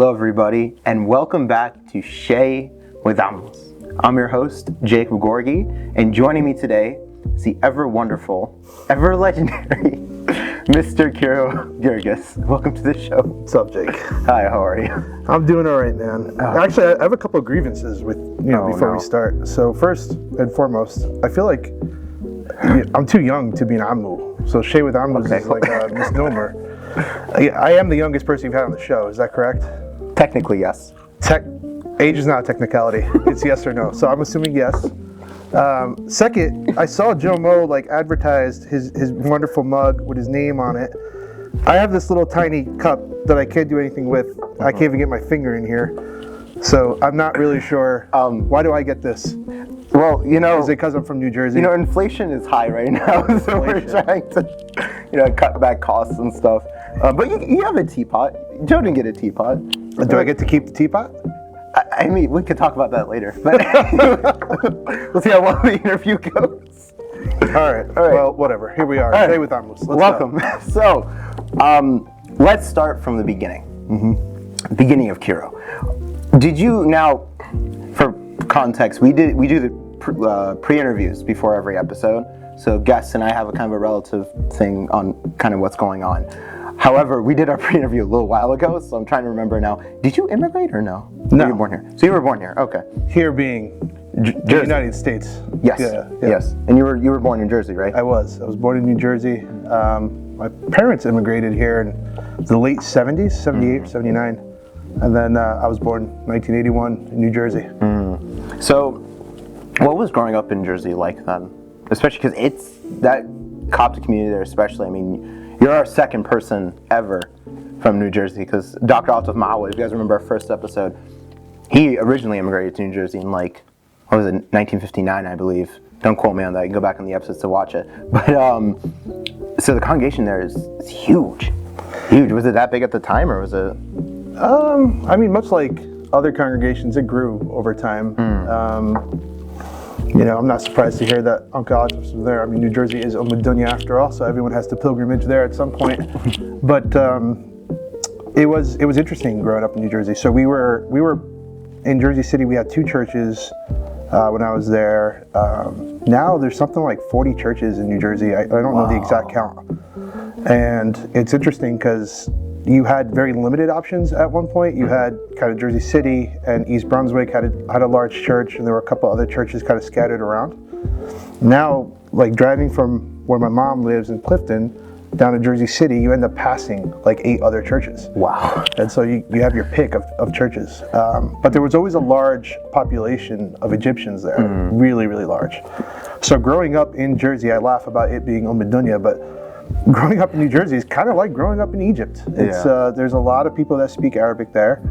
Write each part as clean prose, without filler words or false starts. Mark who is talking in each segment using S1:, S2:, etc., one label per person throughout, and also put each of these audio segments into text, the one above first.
S1: Hello everybody, and welcome back to Shay with Amos. I'm your host, Jacob Gorgi, and joining me today is the ever wonderful, ever legendary Mr. Kiro Girgis. Welcome to the show.
S2: What's up, Jake?
S1: Hi, how are you?
S2: I'm doing all right, man. Actually, I have a couple of grievances with before we start. So first and foremost, I feel like I'm too young to be an Amu. So Shay with Amos is like a misnomer. I am the youngest person you've had on the show. Is that correct?
S1: Technically, yes.
S2: Age is not a technicality. It's yes or no. So I'm assuming yes. Second, I saw Joe Mo advertised his wonderful mug with his name on it. I have this little tiny cup that I can't do anything with. I can't even get my finger in here. So I'm not really sure. Why do I get this?
S1: Well,
S2: is it because I'm from New Jersey?
S1: Inflation is high right now, so we're trying to, cut back costs and stuff. But you have a teapot. Joe didn't get a teapot.
S2: Do I get to keep the teapot?
S1: I mean, we could talk about that later. But we'll see how well the interview goes.
S2: All right. Well, whatever. Here we are. Stay with Amos.
S1: Welcome. Go. So, let's start from the beginning. Mm-hmm. Beginning of Kiro. Did you now, for context, we do the pre-interviews before every episode. So guests and I have a kind of a relative thing on kind of what's going on. However, we did our pre-interview a little while ago, so I'm trying to remember now. Did you immigrate or no?
S2: No.
S1: You were born here. So you were born here. Okay.
S2: Here being the United States.
S1: Yes.
S2: Yeah.
S1: Yes. And you were born in Jersey, right?
S2: I was born in New Jersey. My parents immigrated here in the late 70s, 78, 79. And then I was born 1981 in New Jersey.
S1: So what was growing up in Jersey like then? Especially because it's that Coptic community there especially. I mean, you're our second person ever from New Jersey because Dr. Altaf Mawa, if you guys remember our first episode, he originally immigrated to New Jersey in 1959, I believe. Don't quote me on that. You can go back on the episodes to watch it. But so the congregation there is huge. Huge. Was it that big at the time or was it?
S2: I mean, much like other congregations, it grew over time. I'm not surprised to hear that Uncle Altaf was there. I mean, New Jersey is Dunya after all, so everyone has to pilgrimage there at some point. But it was interesting growing up in New Jersey. So we were in Jersey City. We had two churches when I was there. Now there's something like 40 churches in New Jersey. I don't know the exact count. And it's interesting because you had very limited options at one point. You had kind of Jersey City and East Brunswick had a large church, and there were a couple other churches kind of scattered around. Now, driving from where my mom lives in Clifton down to Jersey City, you end up passing 8 other churches.
S1: Wow.
S2: And so you have your pick of churches. But there was always a large population of Egyptians there, really, really large. So growing up in Jersey, I laugh about it being Dunya, but growing up in New Jersey is kind of like growing up in Egypt. It's there's a lot of people that speak Arabic there.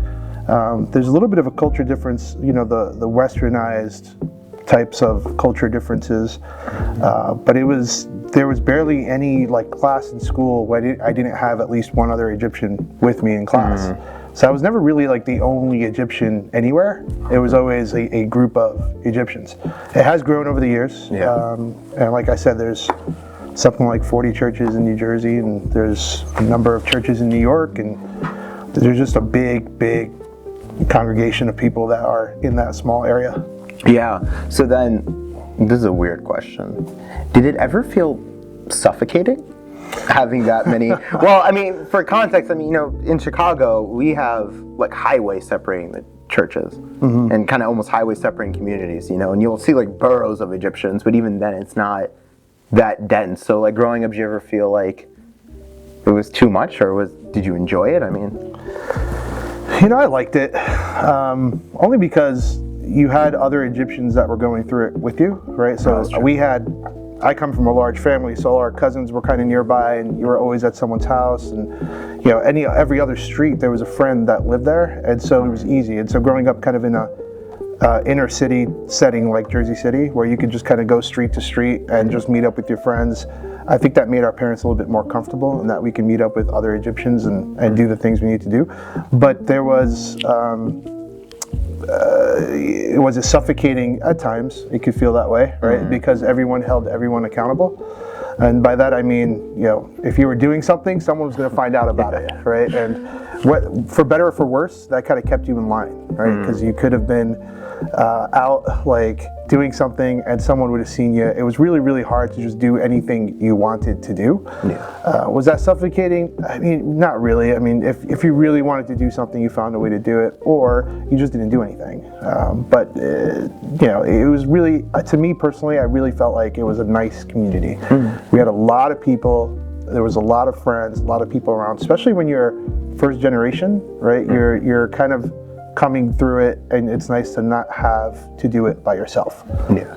S2: There's a little bit of a culture difference, the westernized types of culture differences. But there was barely any class in school where I didn't have at least one other Egyptian with me in class. So I was never really the only Egyptian anywhere. It was always a group of Egyptians. It has grown over the years. And like I said, there's something like 40 churches in New Jersey, and there's a number of churches in New York, and there's just a big congregation of people that are in that small area.
S1: Yeah. So then, this is a weird question. Did it ever feel suffocating having that many? Well, I mean, for context, in Chicago, we have highways separating the churches and kind of almost highways separating communities, and you'll see boroughs of Egyptians, but even then it's not that dense. So growing up, did you ever feel like it was too much, or did you enjoy it? I mean,
S2: I liked it only because you had other Egyptians that were going through it with you, right? So I come from a large family, so our cousins were kind of nearby, and you were always at someone's house, and every other street there was a friend that lived there, and so it was easy. And so growing up kind of in a inner city setting like Jersey City, where you could just kind of go street to street and just meet up with your friends, I think that made our parents a little bit more comfortable, and that we can meet up with other Egyptians and do the things we need to do. But there was it was suffocating at times. It could feel that way, right? Because everyone held everyone accountable. And by that I mean, if you were doing something, someone was going to find out about it, right? And for better or for worse, that kind of kept you in line, right? Because you could have been out like doing something and someone would have seen you. It was really, really hard to just do anything you wanted to do. Was that suffocating? I mean, not really. I mean, if you really wanted to do something, you found a way to do it, or you just didn't do anything. But you know, it was really, to me personally, I really felt like it was a nice community. We had a lot of people. There was a lot of friends, a lot of people around, especially when you're first generation, right? You're kind of coming through it, and it's nice to not have to do it by yourself.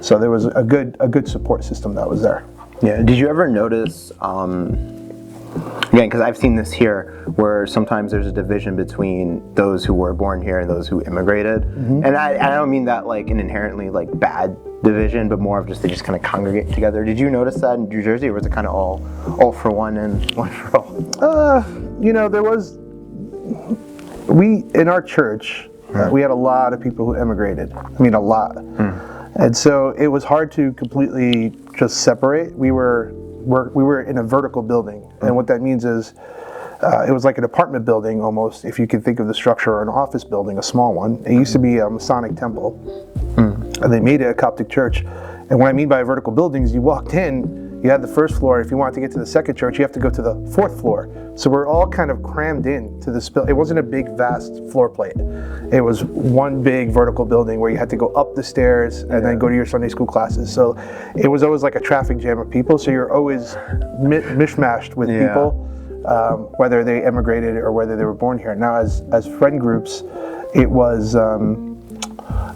S2: So there was a good support system that was there.
S1: Did you ever notice, again, because I've seen this here, where sometimes there's a division between those who were born here and those who immigrated, and I don't mean that like an inherently like bad division, but more of just they just kind of congregate together. Did you notice that in New Jersey, or was it kind of all for one and one for all?
S2: You know, there was, in our church, we had a lot of people who immigrated. I mean, a lot. And so it was hard to completely just separate. We were in a vertical building, and what that means is it was like an apartment building almost, if you can think of the structure, or an office building, a small one. It used to be a Masonic temple, and they made it a Coptic church. And what I mean by vertical buildings, you walked in, you had the first floor. If you wanted to get to the second church, you have to go to the fourth floor. So we're all kind of crammed in to this building. It wasn't a big, vast floor plate. It was one big vertical building where you had to go up the stairs and then go to your Sunday school classes. So it was always like a traffic jam of people. So you're always mishmashed with people, whether they immigrated or whether they were born here. Now, as friend groups, it was a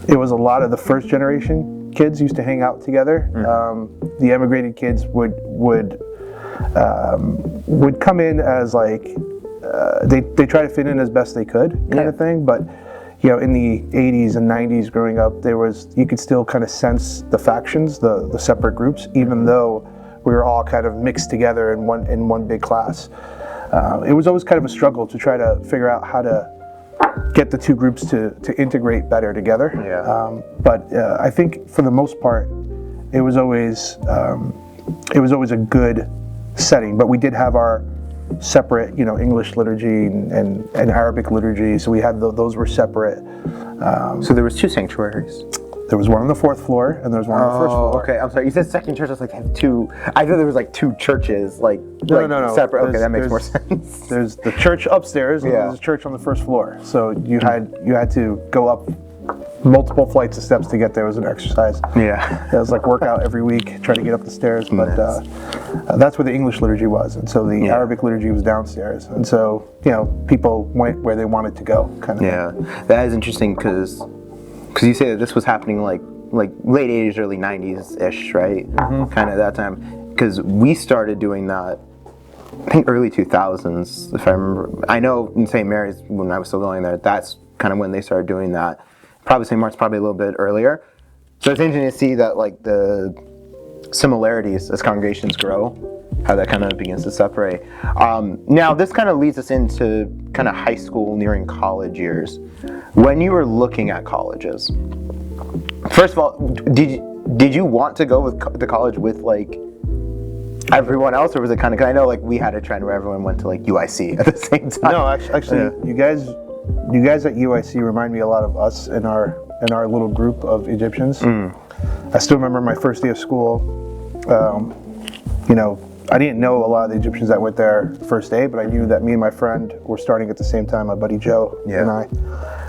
S2: lot of the first generation kids used to hang out together. The immigrated kids would come in as like they try to fit in as best they could, kind of thing. But you know, in the 80s and 90s, growing up, you could still kind of sense the factions, the separate groups, even though we were all kind of mixed together in one big class. It was always kind of a struggle to try to figure out how to get the two groups to integrate better together. But I think for the most part, it was always a good setting. But we did have our separate, you know, English liturgy and Arabic liturgy. So we had those were separate.
S1: So there was two sanctuaries.
S2: There was one on the fourth floor, and there was one on the first floor.
S1: Okay, I'm sorry. You said second church. I was like, have two. I thought there was like two churches, no, separate. Okay, that makes more sense.
S2: There's the church upstairs, and there's a church on the first floor. So you had to go up multiple flights of steps to get there. It was an exercise. It was like workout every week, trying to get up the stairs. But that's where the English liturgy was, and so the Arabic liturgy was downstairs. And so, you know, people went where they wanted to go, kind of.
S1: That is interesting because you say that this was happening like late 80s, early 90s-ish, right? Kind of that time. Because we started doing that, I think early 2000s, if I remember. I know in St. Mary's, when I was still going there, that's kind of when they started doing that. Probably St. Mark's probably a little bit earlier. So it's interesting to see that like the similarities as congregations grow, how that kind of begins to separate. Now this kind of leads us into kind of high school, nearing college years. When you were looking at colleges, first of all, did you want to go with the college with like everyone else, or was it kind of? Cause I know like we had a trend where everyone went to like UIC at the same time.
S2: No, actually, you guys at UIC remind me a lot of us in our little group of Egyptians. I still remember my first day of school. You know, I didn't know a lot of the Egyptians that went there first day, but I knew that me and my friend were starting at the same time, my buddy Joe and I.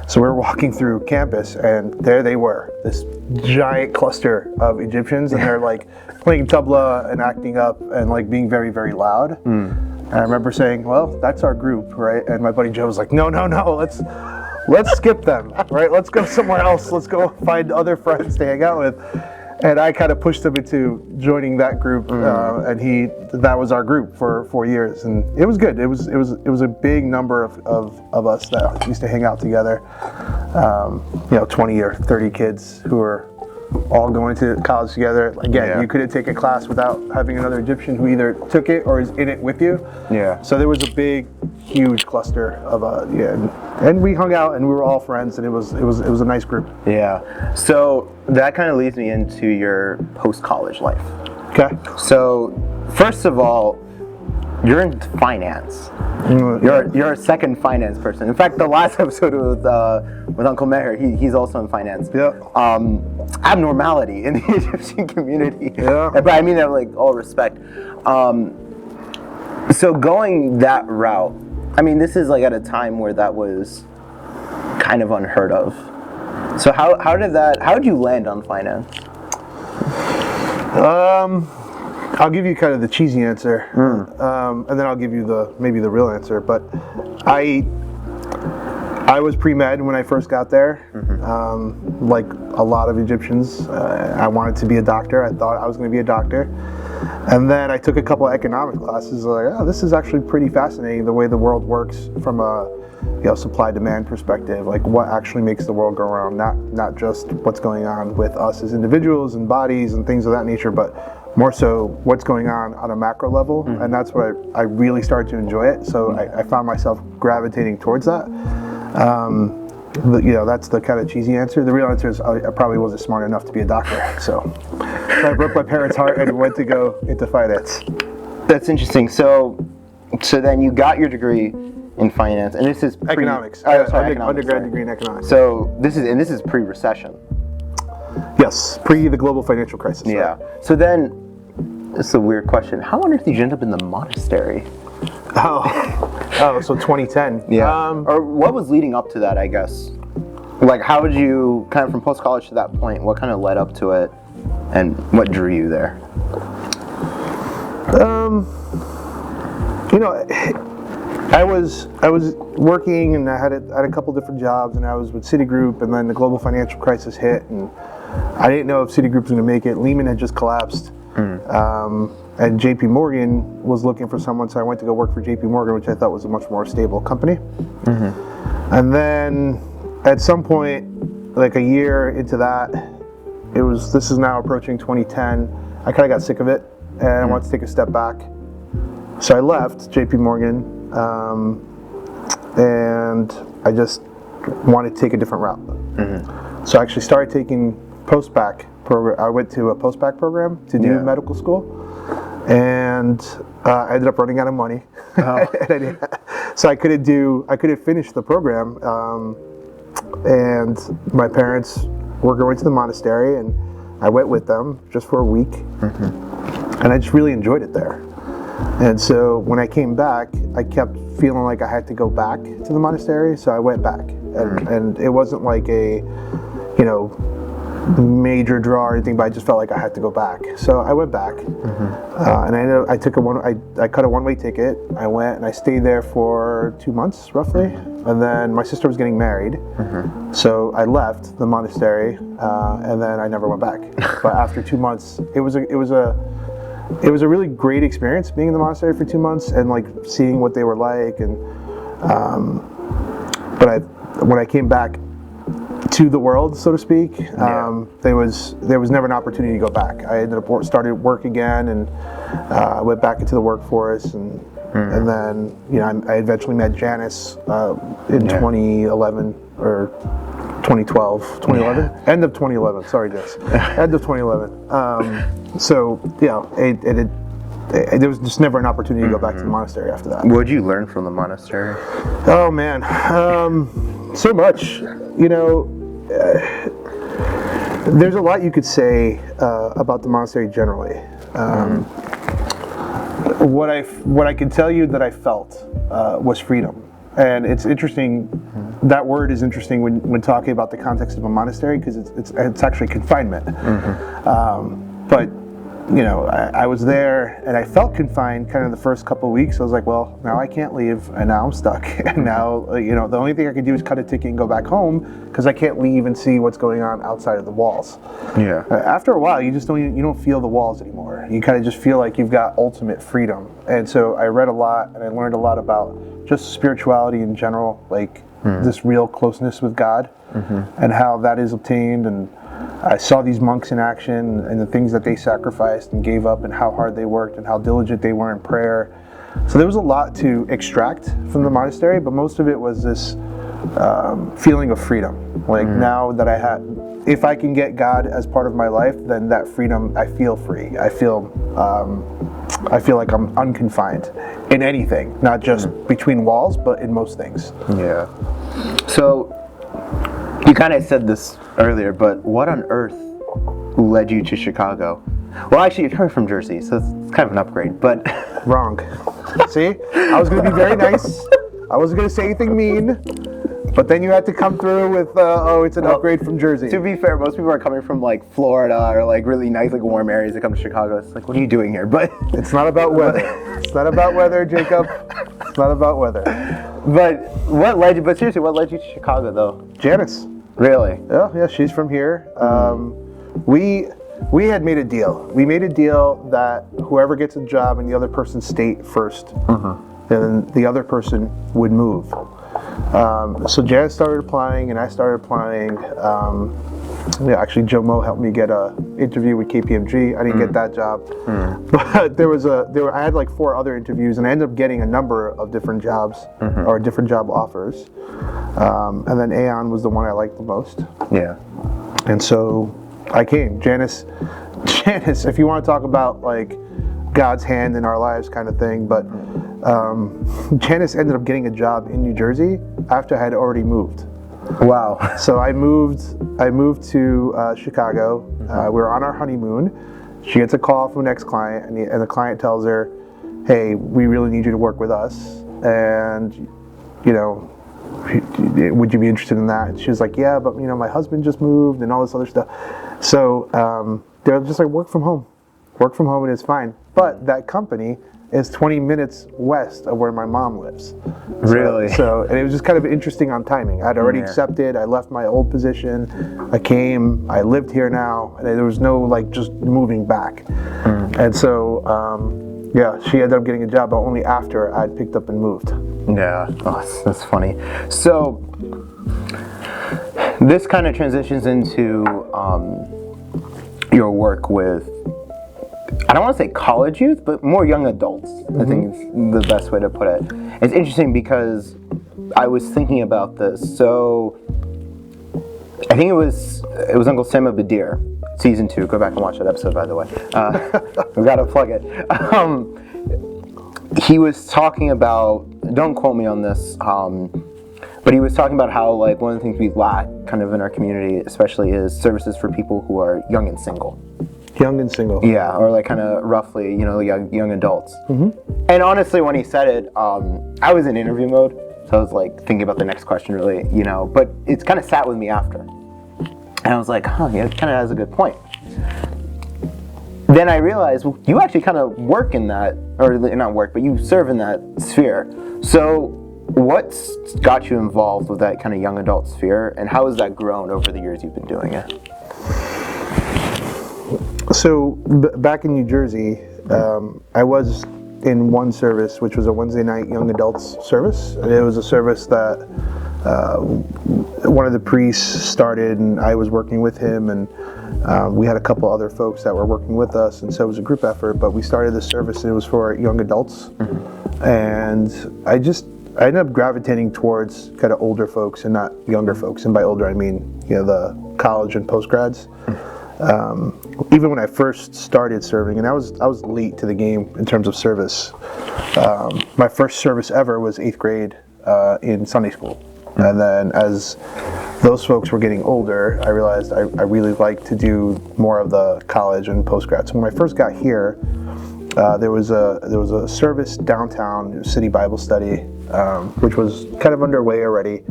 S2: So we were walking through campus, and there they were, this giant cluster of Egyptians, and they're like playing tabla and acting up and like being very, very loud. And I remember saying, well, that's our group, right? And my buddy Joe was like, no, let's skip them, right? Let's go somewhere else. Let's go find other friends to hang out with. And I kind of pushed him into joining that group, and that was our group for 4 years, and it was good. It was a big number of us that used to hang out together. 20 or 30 kids who were all going to college together. Again, you couldn't take a class without having another Egyptian who either took it or is in it with you. So there was a big, huge cluster of and we hung out and we were all friends, and it was a nice group.
S1: So that kind of leads me into your post-college life.
S2: Okay.
S1: So first of all, you're in finance. You're a second finance person. In fact, the last episode with Uncle Meher, he's also in finance.
S2: Yeah.
S1: Abnormality in the Egyptian community.
S2: Yeah.
S1: But I mean that like all respect. So going that route, I mean, this is like at a time where that was kind of unheard of. So how did you land on finance?
S2: I'll give you kind of the cheesy answer, and then I'll give you maybe the real answer. But I was pre-med when I first got there. Like a lot of Egyptians, I wanted to be a doctor. I thought I was going to be a doctor. And then I took a couple of economics classes. Like, oh, this is actually pretty fascinating, the way the world works from a supply-demand perspective. Like what actually makes the world go around, not just what's going on with us as individuals and bodies and things of that nature, but more so what's going on a macro level. And that's what I really started to enjoy it. So I found myself gravitating towards that. That's the kind of cheesy answer. The real answer is I probably wasn't smart enough to be a doctor. So I broke my parents' heart and went to go into finance.
S1: That's interesting. So then you got your degree in finance, and this is
S2: economics. Undergrad degree in economics.
S1: So this is pre-recession.
S2: Yes, pre the global financial crisis.
S1: Yeah.
S2: Right?
S1: So then, it's a weird question. How on earth did you end up in the monastery?
S2: Oh, so 2010.
S1: Yeah. Or what was leading up to that, I guess? Like, how would you, kind of from post-college to that point, what kind of led up to it, and what drew you there?
S2: I was working, and I had a couple different jobs, and I was with Citigroup, and then the global financial crisis hit, and I didn't know if Citigroup was going to make it. Lehman had just collapsed. And JP Morgan was looking for someone, so I went to go work for JP Morgan, which I thought was a much more stable company. And then at some point, like a year into that, this is now approaching 2010, I kind of got sick of it, and I wanted to take a step back. So I left JP Morgan, and I just wanted to take a different route. So I actually started taking post-bac program. I went to a post-bac program to do medical school. And I ended up running out of money, so I couldn't finish the program. And my parents were going to the monastery, and I went with them just for a week, and I just really enjoyed it there. And so when I came back, I kept feeling like I had to go back to the monastery, so I went back, and it wasn't like a, major draw or anything, but I just felt like I had to go back. So I went back, and I cut a one-way ticket. I went and I stayed there for 2 months roughly, and then my sister was getting married, so I left the monastery, and then I never went back. But after 2 months, it was a really great experience being in the monastery for 2 months and like seeing what they were like, and when I came back to the world, so to speak, there was never an opportunity to go back. I ended up started work again, and I went back into the workforce, and then I eventually met Janice in 2011 or 2011, end of 2011. Sorry, Janice, end of 2011. So there was just never an opportunity to go back to the monastery after that.
S1: What did you learn from the monastery?
S2: Oh man, so much. There's a lot you could say about the monastery generally. What I can tell you that I felt was freedom, and it's interesting. That word is interesting when talking about the context of a monastery, because it's actually confinement. But I was there and I felt confined kind of the first couple of weeks. I was like, well, now I can't leave, and now I'm stuck. And now, the only thing I can do is cut a ticket and go back home, because I can't leave and see what's going on outside of the walls. Yeah. After a while, you don't feel the walls anymore. You kind of just feel like you've got ultimate freedom. And so I read a lot, and I learned a lot about just spirituality in general, like this real closeness with God, and how that is obtained. And I saw these monks in action, and the things that they sacrificed and gave up, and how hard they worked, and how diligent they were in prayer. So there was a lot to extract from the monastery, but most of it was this feeling of freedom. Like now that if I can get God as part of my life, then that freedom, I feel free. I feel like I'm unconfined in anything, not just between walls, but in most things.
S1: Yeah. So you kind of said this earlier, but what on earth led you to Chicago? Well, actually, you're coming from Jersey, so it's kind of an upgrade, but...
S2: Wrong. See? I was going to be very nice. I wasn't going to say anything mean. But then you had to come through with, it's an upgrade from Jersey.
S1: To be fair, most people are coming from like Florida or like really nice, like warm areas that come to Chicago. It's like, what are you doing here? But
S2: it's not about weather. It's not about weather, Jacob. It's not about weather.
S1: But seriously, what led you to Chicago though?
S2: Janice.
S1: Really?
S2: Yeah, she's from here. We had made a deal. We made a deal that whoever gets a job in the other person's state first, then the other person would move. So Janice started applying, and I started applying. Actually, Joe Mo helped me get an interview with KPMG. I didn't get that job, but I had like 4 other interviews, and I ended up getting a number of different jobs or different job offers. And then Aon was the one I liked the most.
S1: Yeah.
S2: And so I came. Janice, if you want to talk about like God's hand in our lives kind of thing, but Janice ended up getting a job in New Jersey after I had already moved.
S1: Wow.
S2: So I moved to Chicago. We were on our honeymoon. She gets a call from an ex-client, and the client tells her, hey, we really need you to work with us, and would you be interested in that? And she was like, yeah, but my husband just moved and all this other stuff. So they're just like, work from home and it's fine. But that company is 20 minutes west of where my mom lives.
S1: Really?
S2: So and it was just kind of interesting on timing. I'd already accepted. I left my old position. I came. I lived here now. And there was no like just moving back. And so she ended up getting a job, but only after I'd picked up and moved.
S1: Yeah, that's funny. So this kind of transitions into your work with, I don't want to say college youth, but more young adults. I think is the best way to put it. It's interesting because I was thinking about this. So I think it was Uncle Sam of Badir, season 2. Go back and watch that episode, by the way. We gotta plug it. He was talking about, don't quote me on this, but he was talking about how like one of the things we lack kind of in our community especially is services for people who are young and single.
S2: Young and single.
S1: Yeah, or like kind of roughly, young adults. And honestly, when he said it, I was in interview mode, so I was like thinking about the next question really, but it's kind of sat with me after. And I was like, yeah, it kind of has a good point. Then I realized, well, you actually kind of work in that, or not work, but you serve in that sphere. So what's got you involved with that kind of young adult sphere, and how has that grown over the years you've been doing it?
S2: So back in New Jersey, I was in one service, which was a Wednesday night young adults service. And it was a service that one of the priests started, and I was working with him, and we had a couple other folks that were working with us, and so it was a group effort, but we started this service and it was for young adults. And I ended up gravitating towards kind of older folks and not younger folks, and by older I mean the college and post-grads. Even when I first started serving, and I was late to the game in terms of service. My first service ever was 8th grade in Sunday school. And then as those folks were getting older, I realized I really liked to do more of the college and post-grad. So when I first got here, there was a service downtown, City Bible Study, which was kind of underway already.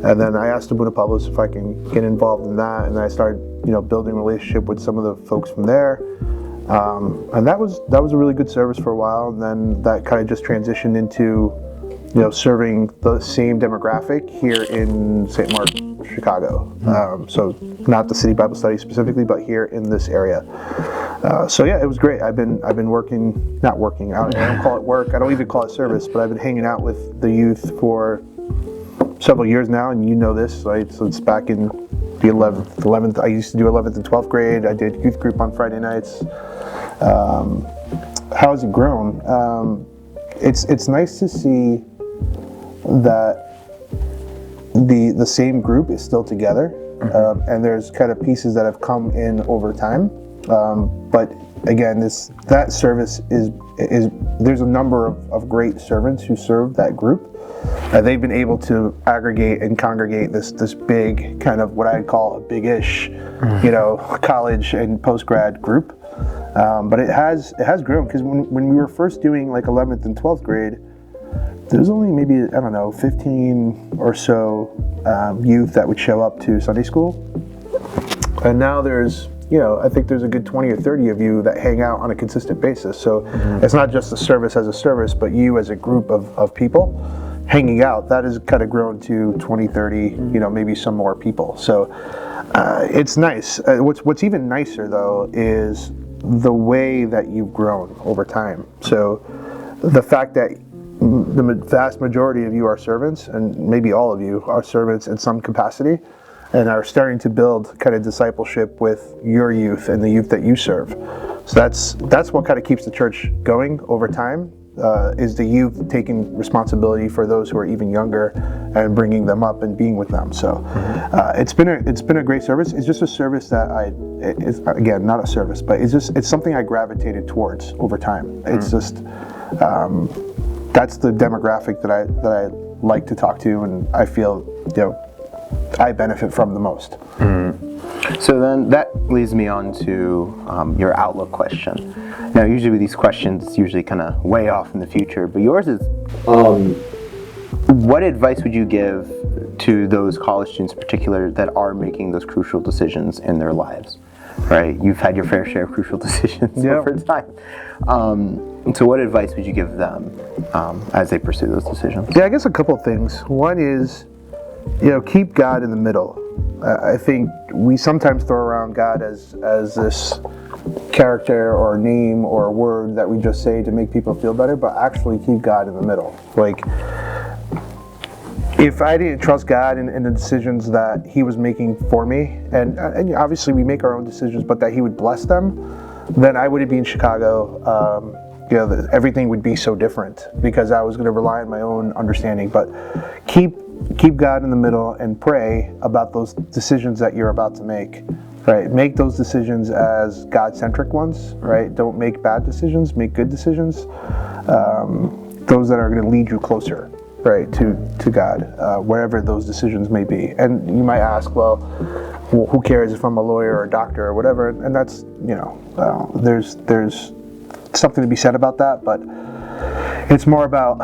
S2: And then I asked Abuna Pablos if I can get involved in that, and then I started, building a relationship with some of the folks from there. And that was a really good service for a while, and then that kind of just transitioned into, serving the same demographic here in St. Mark, Chicago. So not the City Bible Study specifically, but here in this area. So yeah, it was great. I've been working, not working out. I don't call it work. I don't even call it service, but I've been hanging out with the youth for several years now, and this, right? So it's back in the 11th. I used to do 11th and 12th grade. I did youth group on Friday nights. How has it grown? It's nice to see that the same group is still together, and there's kind of pieces that have come in over time. But again, that service is there's a number of great servants who serve that group. They've been able to aggregate and congregate this big kind of what I'd call a big-ish, college and post-grad group. But it has grown, because when we were first doing like 11th and 12th grade, there's only maybe, I don't know, 15 or so youth that would show up to Sunday school. And now there's, I think there's a good 20 or 30 of you that hang out on a consistent basis. So it's not just the service as a service, but you as a group of people hanging out. That has kind of grown to 20, 30, maybe some more people. So it's nice. What's even nicer, though, is the way that you've grown over time. So the fact that the vast majority of you are servants, and maybe all of you are servants in some capacity, and are starting to build kind of discipleship with your youth and the youth that you serve. So that's what kind of keeps the church going over time, is the youth taking responsibility for those who are even younger and bringing them up and being with them. So it's been a great service. It's just a service that it's, again, not a service, but it's something I gravitated towards over time. It's just that's the demographic that I like to talk to, and I feel I benefit from the most.
S1: So then that leads me on to your outlook question. Now, usually with these questions, it's usually kind of way off in the future, but yours is, what advice would you give to those college students in particular that are making those crucial decisions in their lives? Right? You've had your fair share of crucial decisions over time. So what advice would you give them as they pursue those decisions?
S2: Yeah, I guess a couple of things. One is, keep God in the middle. I think we sometimes throw around God as this character or name or word that we just say to make people feel better, but actually keep God in the middle. Like, if I didn't trust God in the decisions that He was making for me, and obviously we make our own decisions, but that He would bless them, then I wouldn't be in Chicago. Everything would be so different, because I was going to rely on my own understanding. But keep God in the middle and pray about those decisions that you're about to make. Right? Make those decisions as God-centric ones. Right? Don't make bad decisions. Make good decisions. Those that are going to lead you closer, right, to God, wherever those decisions may be. And you might ask, well, who cares if I'm a lawyer or a doctor or whatever? And that's, there's something to be said about that, but it's more about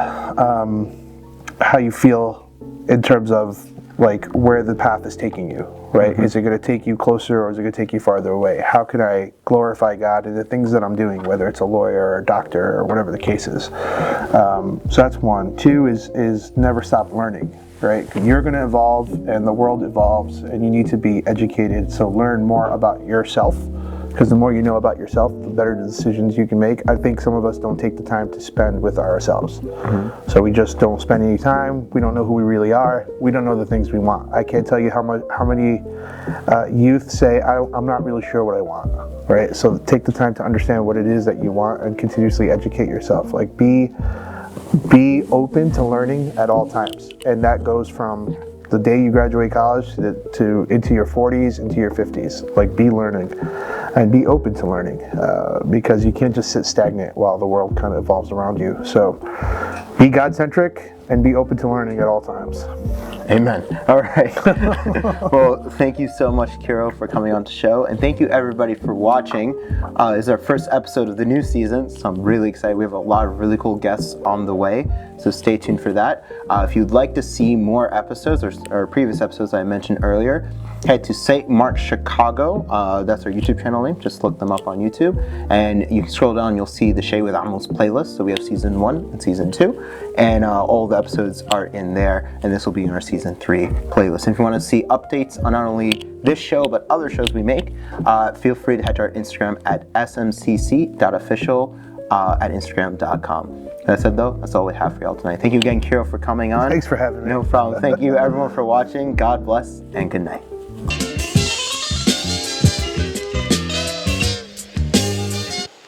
S2: how you feel in terms of like where the path is taking you, right? Is it going to take you closer, or is it going to take you farther away? How can I glorify God in the things that I'm doing, whether it's a lawyer or a doctor or whatever the case is? So that's one. Two is never stop learning, right? You're going to evolve, and the world evolves, and you need to be educated. So learn more about yourself, because the more you know about yourself, the better the decisions you can make. I think some of us don't take the time to spend with ourselves. So we just don't spend any time. We don't know who we really are. We don't know the things we want. I can't tell you how many youth say, I'm not really sure what I want, right? So take the time to understand what it is that you want and continuously educate yourself. Like, be open to learning at all times. And that goes from the day you graduate college to into your 40s, into your 50s. Like, be learning and be open to learning, because you can't just sit stagnant while the world kind of evolves around you. So be God-centric and be open to learning at all times.
S1: Amen. All right. Well, thank you so much, Kiro, for coming on the show. And thank you, everybody, for watching. This is our first episode of the new season, so I'm really excited. We have a lot of really cool guests on the way, so stay tuned for that. If you'd like to see more episodes or previous episodes I mentioned earlier, head to St. Mark's Chicago. That's our YouTube channel name. Just look them up on YouTube. And you can scroll down, you'll see the Shay with Amos playlist. So we have season 1 and season 2. And all the episodes are in there. And this will be in our season 3 playlist. And if you want to see updates on not only this show, but other shows we make, feel free to head to our Instagram at smcc.official at instagram.com. That said, though, that's all we have for y'all tonight. Thank you again, Kiro, for coming on.
S2: Thanks for having me.
S1: No problem. Thank you, everyone, for watching. God bless, and good night.